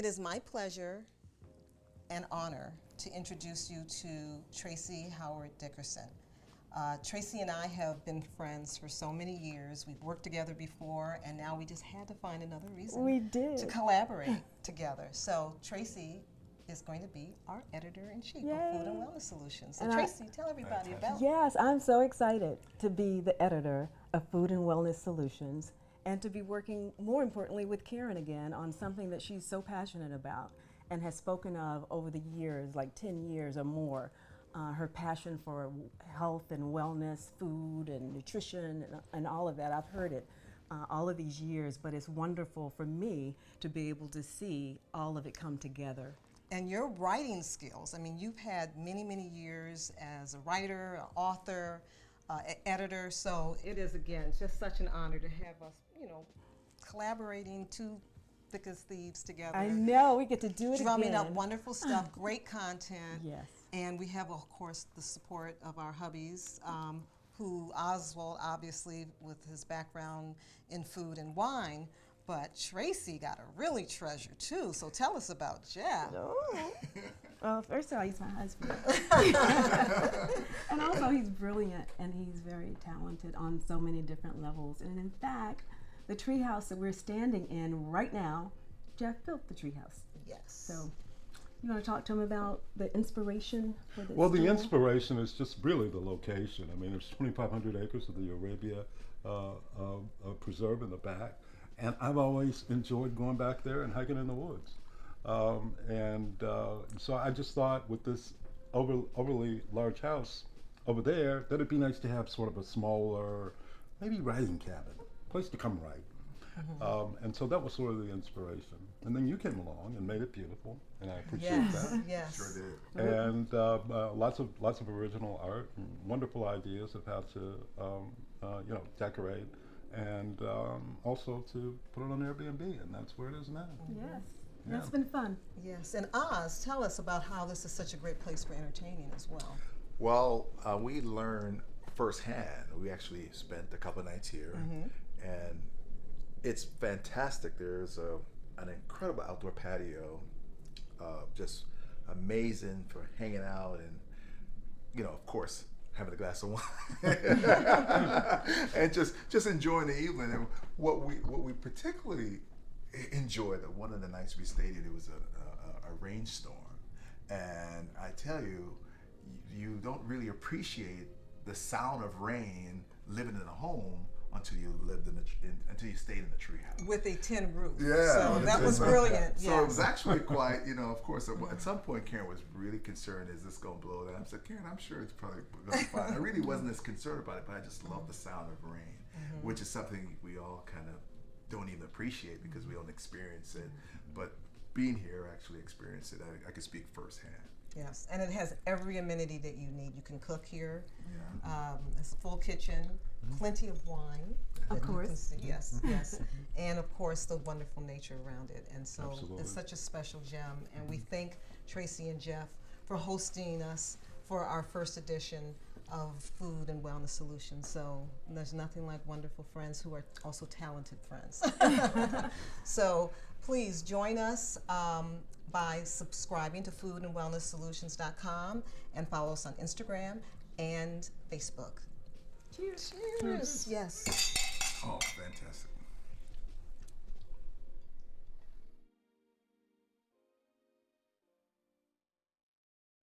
It is my pleasure and honor to introduce you to Tracie Howard Dickerson. Tracie and I have been friends for so many years. We've worked together before, and now we just had to find another reason to collaborate together. So Tracie is going to be our editor-in-chief of Food and Wellness Solutions. So Tracie, tell everybody about it. Yes, I'm so excited to be the editor of Food and Wellness Solutions and to be working, more importantly, with Karen again on something that she's so passionate about and has spoken of over the years, like 10 years or more. Her passion for health and wellness, food and nutrition and all of that. I've heard it all of these years, but it's wonderful for me to be able to see all of it come together. And your writing skills, I mean, you've had many, many years as a writer, an author, editor, so it is, again, just such an honor to have us, collaborating two thick as thieves together. I know, we get to do it drumming again. up wonderful stuff, great content. Yes. And we have, of course, the support of our hubbies, who Oswald, obviously, with his background in food and wine, but Tracie got a really treasure, too. So tell us about Jeff. Oh. Well, first of all, he's my husband. And also, he's brilliant, and he's very talented on so many different levels. And in fact, the treehouse that we're standing in right now, Jeff built the treehouse. Yes. So, you want to talk to him about the inspiration for this? Well, the inspiration is just really the location. I mean, there's 2,500 acres of the Arabia Preserve in the back, and I've always enjoyed going back there and hiking in the woods. So I just thought with this overly large house over there, that it'd be nice to have sort of a smaller, maybe writing cabin, place to come write. Mm-hmm. And so that was sort of the inspiration. And then you came along and made it beautiful, and I appreciate that. Yes, Sure did. And lots of original art and wonderful ideas of how to decorate, and also to put it on Airbnb, and that's where it is now. Yes, Yeah. that's been fun. Yes, and Oz, tell us about how this is such a great place for entertaining as well. Well, we learned firsthand. We actually spent a couple of nights here, and it's fantastic. There's an incredible outdoor patio, just amazing for hanging out and, of course, having a glass of wine and just enjoying the evening. And what we particularly enjoyed, one of the nights we stayed in, it was a rainstorm, and I tell you, you don't really appreciate the sound of rain living in a home until you lived until you stayed in the treehouse with a tin roof. Yeah, so that was brilliant. So it was actually quite, of course, at some point Karen was really concerned, is this going to blow down? I said, Karen, I'm sure it's probably going to be fine. I really wasn't as concerned about it, but I just love the sound of rain, which is something we all kind of don't even appreciate because we don't experience it. But being here, I actually experienced it. I could speak firsthand. Yes, and it has every amenity that you need. You can cook here. Yeah. It's a full kitchen, plenty of wine. Of course. Yes, yes. And of course, the wonderful nature around it. And so Absolutely. It's such a special gem. And we thank Tracie and Jeff for hosting us for our first edition of Food and Wellness Solutions. So there's nothing like wonderful friends who are also talented friends. So please join us by subscribing to foodandwellnesssolutions.com and follow us on Instagram and Facebook. Cheers. Cheers. Yes. Oh, fantastic.